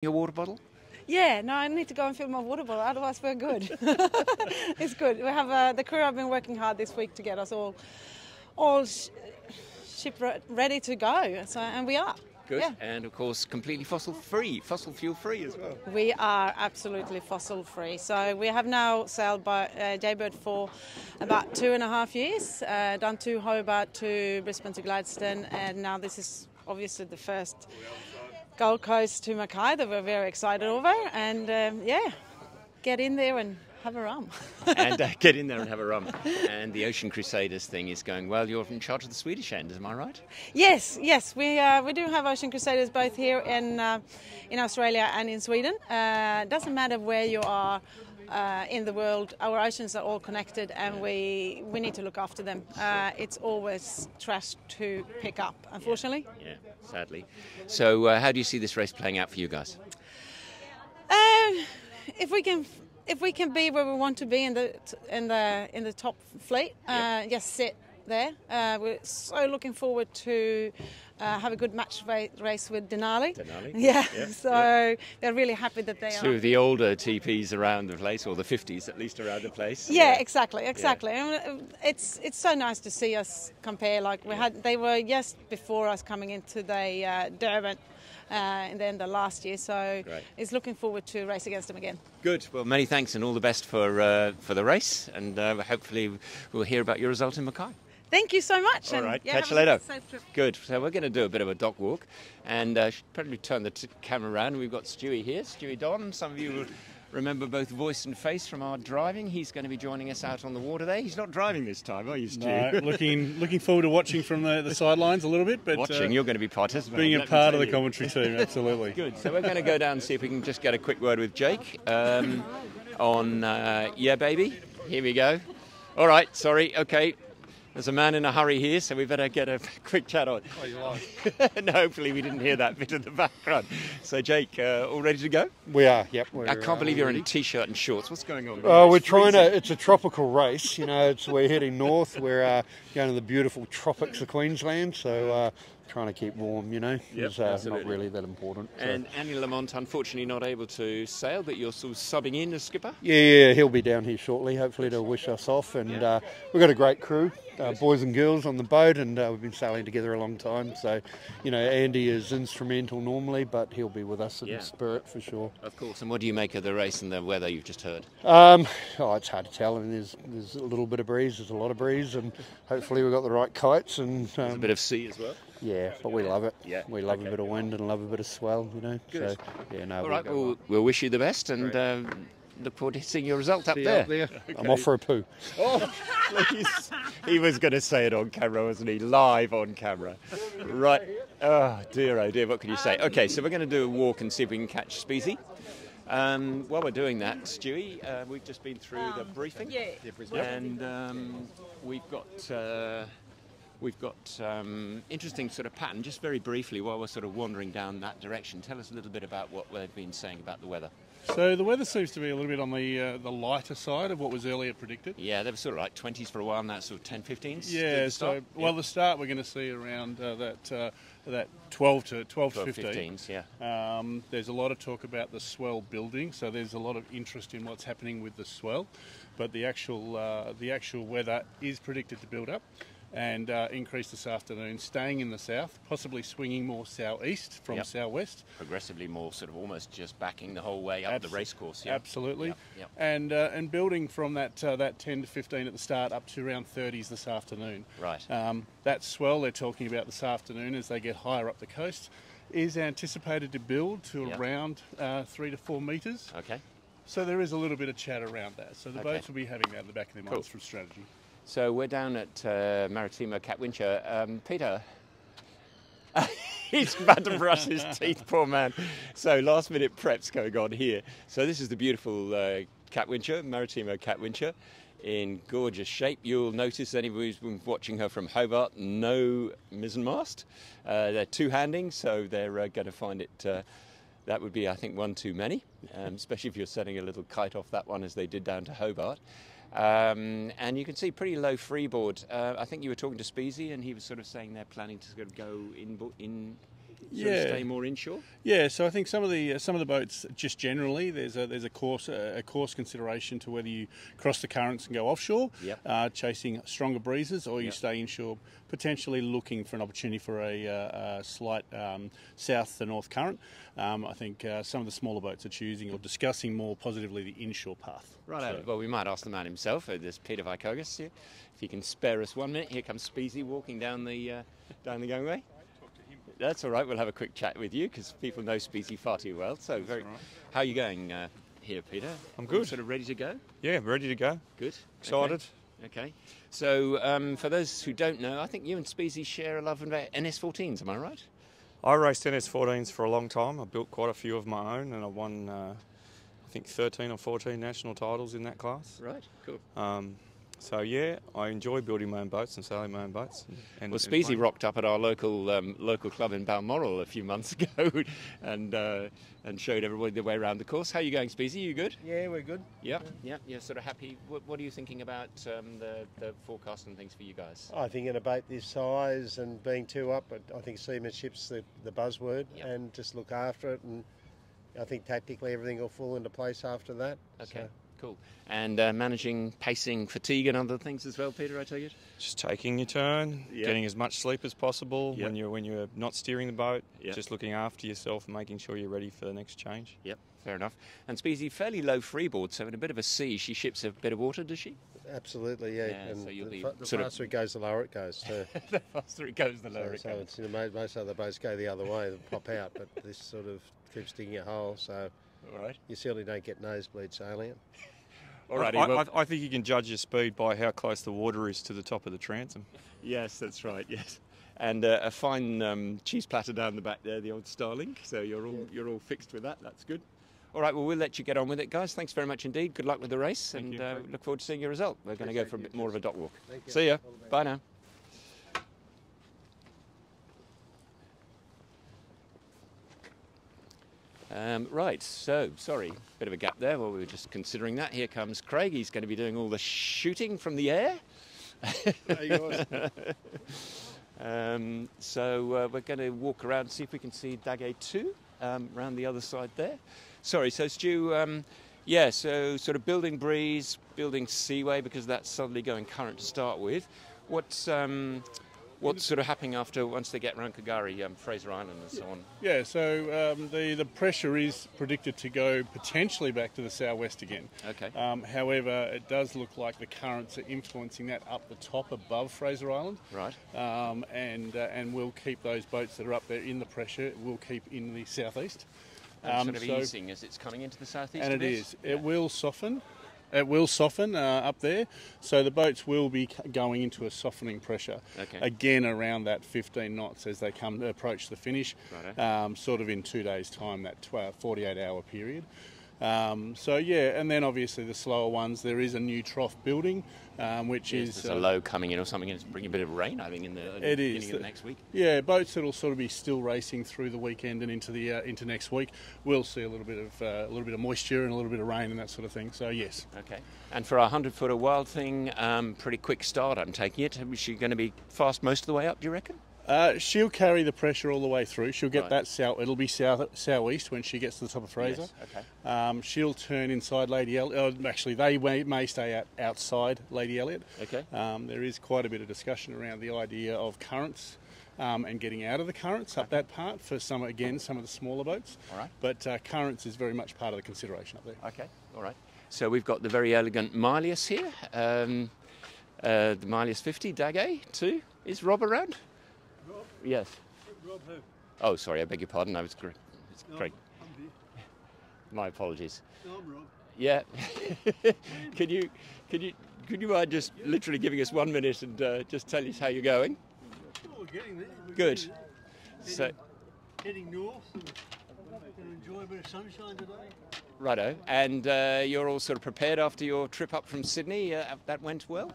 Your water bottle? Yeah, no, I need to go and fill my water bottle, otherwise we're good. It's good. We have the crew have been working hard this week to get us all ship ready to go, so, and we are. Good. Yeah. And of course, completely fossil fuel free as well. We are absolutely fossil free. So we have now sailed by Jaybird for about 2.5 years, done to Hobart, to Brisbane, to Gladstone, and now this is obviously the first Gold Coast to Mackay that we're very excited over, and get in there and have a rum. And get in there and have a rum. And the Ocean Crusaders thing is going well. You're in charge of the Swedish end, am I right? Yes, we do have Ocean Crusaders both here in Australia and in Sweden. Doesn't matter where you are in the world, our oceans are all connected, and we need to look after them. It's always trash to pick up, unfortunately. Yeah, sadly. So how do you see this race playing out for you guys? If we can be where we want to be in the top fleet, just sit there. We're so looking forward to have a good match race with Denali. Yeah. So they're really happy that they are. Two of the older TPs around the place, or the 50s at least around the place. Yeah, exactly. Yeah. It's so nice to see us compare. Like they were just before us coming into the Durban. In the end of last year, so It's looking forward to race against them again. Good. Well, many thanks and all the best for the race, and hopefully we'll hear about your result in Mackay. Thank you so much. All right, and, catch you later. Safe trip. Good. So we're going to do a bit of a dock walk, and should probably turn the camera around. We've got Stewie here, Stewie Don. Some of you will remember both voice and face from our driving. He's going to be joining us out on the water there. He's not driving this time, are you, Stu? No, looking forward to watching from the sidelines a little bit. But watching, you're going to be participating. Being a part of the commentary team, absolutely. Good. So we're going to go down and see if we can just get a quick word with Jake on Yeah Baby. Here we go. All right, sorry, okay. There's a man in a hurry here, so we better get a quick chat on. Oh, you like? No, hopefully we didn't hear that bit in the background. So, Jake, all ready to go? We are, yep. I can't believe you're in a T-shirt and shorts. What's going on? We're trying to. It's a tropical race. You know, we're heading north. We're going to the beautiful tropics of Queensland. So. Trying to keep warm, you know, it's not really that important. So. And Annie Lamont, unfortunately, not able to sail, but you're still subbing in as skipper? Yeah, he'll be down here shortly, hopefully to wish us off. And we've got a great crew, boys and girls on the boat, and we've been sailing together a long time. So, you know, Andy is instrumental normally, but he'll be with us in spirit for sure. Of course. And what do you make of the race and the weather you've just heard? It's hard to tell. I mean, there's a little bit of breeze, there's a lot of breeze, and hopefully we've got the right kites. And there's a bit of sea as well. Yeah, but we love it. Yeah, we love a bit of wind and love a bit of swell, you know. Good. So, yeah, no. All right, we'll wish you the best and look forward to seeing your result up there. Okay. I'm off for a poo. Oh, please. He was going to say it on camera, wasn't he? Live on camera. Right. Oh dear, what can you say? Okay, so we're going to do a walk and see if we can catch Speezy. While we're doing that, Stewie, we've just been through the briefing. And We've got interesting sort of pattern. Just very briefly, while we're sort of wandering down that direction, tell us a little bit about what they've been saying about the weather. So the weather seems to be a little bit on the lighter side of what was earlier predicted. Yeah, they were sort of like 20s for a while, and now sort of 10, 15s. Yeah, the start we're going to see around that 12 to 15s. Yeah. There's a lot of talk about the swell building, so there's a lot of interest in what's happening with the swell, but the actual weather is predicted to build up and increase this afternoon, staying in the south, possibly swinging more southeast from southwest. Progressively more, sort of almost just backing the whole way up the racecourse. Yeah. Absolutely. Yep. And building from that 10 to 15 at the start up to around 30s this afternoon. Right. That swell they're talking about this afternoon as they get higher up the coast is anticipated to build to around 3 to 4 metres. Okay. So there is a little bit of chat around that. So the boats will be having that in the back of their minds from strategy. So we're down at Maritimo Catwincher. Peter, he's about to brush his teeth, poor man. So last minute preps going on here. So this is the beautiful Catwincher, Maritimo Catwincher, in gorgeous shape. You'll notice, anybody who's been watching her from Hobart, no mizzenmast. They're two-handing, so they're going to find it... that would be, I think, one too many, especially if you're setting a little kite off that one as they did down to Hobart. And you can see pretty low freeboard. I think you were talking to Speezy, and he was sort of saying they're planning to sort of go sort of stay more inshore? Yeah, so I think some of the boats just generally there's a course consideration to whether you cross the currents and go offshore, chasing stronger breezes, or you stay inshore, potentially looking for an opportunity for a slight south to north current. I think some of the smaller boats are choosing or discussing more positively the inshore path. Right. So, well, we might ask the man himself. There's Peter Vykogas here. If he can spare us 1 minute. Here comes Speezy walking down the gangway. That's all right. We'll have a quick chat with you because people know Speezy far too well. So, how are you going here, Peter? I'm good. Sort of ready to go? Yeah, I'm ready to go. Good. Excited. Okay. So, for those who don't know, I think you and Speezy share a love of NS14s. Am I right? I raced NS14s for a long time. I built quite a few of my own, and I won, I think, 13 or 14 national titles in that class. Right. Cool. So yeah, I enjoy building my own boats and sailing my own boats. And Speezy rocked up at our local club in Balmoral a few months ago, and showed everybody the way around the course. How are you going, Speezy? You good? Yeah, we're good. Yeah. You're sort of happy. What are you thinking about the forecast and things for you guys? I think in a boat this size and being two up, I think seamanship's the buzzword, and just look after it. And I think tactically everything will fall into place after that. Okay. So. Cool. And managing pacing, fatigue and other things as well, Peter, I take it? just taking your turn, getting as much sleep as possible when you're not steering the boat, just looking after yourself and making sure you're ready for the next change. Yep, fair enough. And Speezy, fairly low freeboard, so in a bit of a sea, she ships a bit of water, does she? Absolutely, yeah. And so you'll be the faster it goes, the lower it goes. So. The faster it goes, the lower it goes. So it's, most other boats go the other way, they pop out, but this sort of keeps digging a hole, so you certainly don't get nosebleed sailing it. I think you can judge your speed by how close the water is to the top of the transom. Yes, that's right, yes. And a fine cheese platter down the back there, the old Starling, so you're all fixed with that, that's good. All right, well, we'll let you get on with it, guys. Thanks very much indeed. Good luck with the race, and look forward to seeing your result. We're going to go for a bit more of a dock walk. See ya. Bye now. Right, so, sorry, bit of a gap there while we were just considering that. Here comes Craig. He's going to be doing all the shooting from the air. So we're going to walk around and see if we can see Dagay 2 around the other side there. Sorry, so Stu, so sort of building breeze, building seaway, because that's suddenly going current to start with. What's sort of happening once they get around Kagari, Fraser Island and so on? Yeah, so the pressure is predicted to go potentially back to the southwest again. Okay. However, it does look like the currents are influencing that up the top above Fraser Island. Right. And we'll keep those boats that are up there in the pressure, we'll keep in the southeast. Sort of easing as it's coming into the southeast. And it is. It will soften. It will soften up there, so the boats will be going into a softening pressure again around that 15 knots as they come to approach the finish, sort of in 2 days' time, that 48-hour period. And then obviously the slower ones, there is a new trough building, which is... There's a low coming in or something, and it's bringing a bit of rain, I think, in the beginning of the next week. Yeah, boats that'll sort of be still racing through the weekend and into next week. We'll see a little bit of moisture and a little bit of rain and that sort of thing, so yes. Okay. And for our 100-footer Wild Thing, pretty quick start, I'm taking it. Is she going to be fast most of the way up, do you reckon? She'll carry the pressure all the way through. She'll get that south. It'll be southeast when she gets to the top of Fraser. Yes, okay. She'll turn inside Lady Elliot. Actually, they may stay outside Lady Elliot. Okay. There is quite a bit of discussion around the idea of currents and getting out of the currents up that part for some of the smaller boats. All right. But currents is very much part of the consideration up there. Okay. All right. So we've got the very elegant Milius here. The Milius 50 Dagay 2. Is Rob around? Rob? Yes. Rob who? Oh, sorry, I beg your pardon. It's Craig. I'm here. My apologies. No, I'm Rob. Yeah. Can you mind just literally giving us 1 minute and just tell us how you're going? Oh, we're getting there. Good. Heading north and enjoy a bit of sunshine today. Righto. And you're all sort of prepared after your trip up from Sydney? That went well?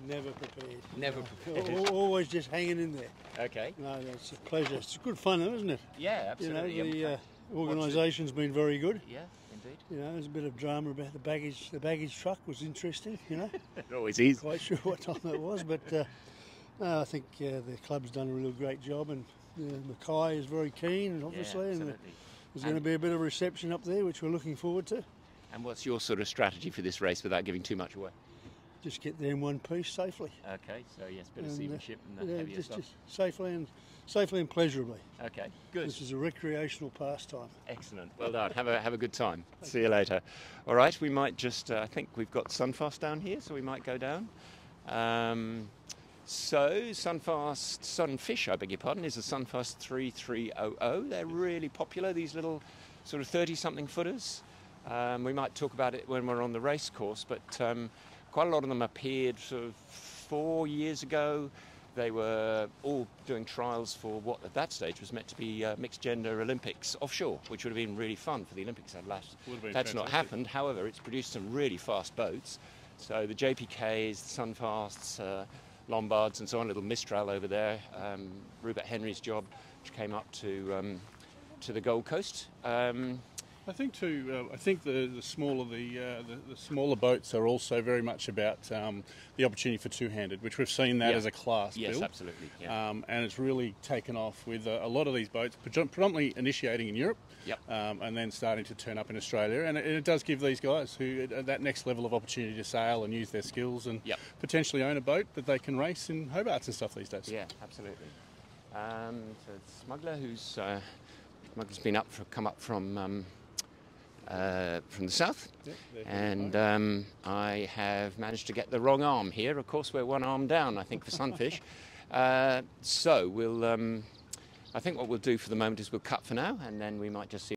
Never prepared. Never prepared. Always just hanging in there. Okay. No, it's a pleasure. It's good fun, though, isn't it? Yeah, absolutely. You know, the organisation's been very good. Yeah, indeed. You know, there's a bit of drama about the baggage. The baggage truck was interesting, you know. It always is. Quite sure what time it was, but no, I think the club's done a real great job, and Mackay is very keen, obviously, Yeah, and absolutely. there's going to be a bit of reception up there, which we're looking forward to. And what's your sort of strategy for this race without giving too much away? Just get there in one piece safely. Okay, so yes, bit of seamanship and the heavier just stuff. safely and pleasurably. Okay, good. This is a recreational pastime. Excellent. Well done. Have a good time. See you later. All right, we might just. I think we've got Sunfast down here, so we might go down. So Sunfish, I beg your pardon, is a Sunfast 3300. They're really popular. These little sort of 30-something footers. We might talk about it when we're on the race course, but quite a lot of them appeared sort of 4 years ago. They were all doing trials for what at that stage was meant to be mixed gender Olympics offshore, which would have been really fun for the Olympics at last. That's not happened. However, it's produced some really fast boats. So the JPKs, the Sunfasts, Lombards and so on, little Mistral over there, Rupert Henry's job, which came up to the Gold Coast. I think too. I think the smaller boats are also very much about the opportunity for two-handed, which we've seen that as a class build. Yes, absolutely. Yeah. And it's really taken off with a lot of these boats, predominantly initiating in Europe, Yep. and then starting to turn up in Australia. And it does give these guys who that next level of opportunity to sail and use their skills and potentially own a boat that they can race in Hobarts and stuff these days. Yeah, absolutely. So it's Smuggler, Smuggler's been come up from the south, and I have managed to get the wrong arm here. Of course, we're one arm down, I think, for Sunfish. So we'll. I think what we'll do for the moment is we'll cut for now, and then we might just see.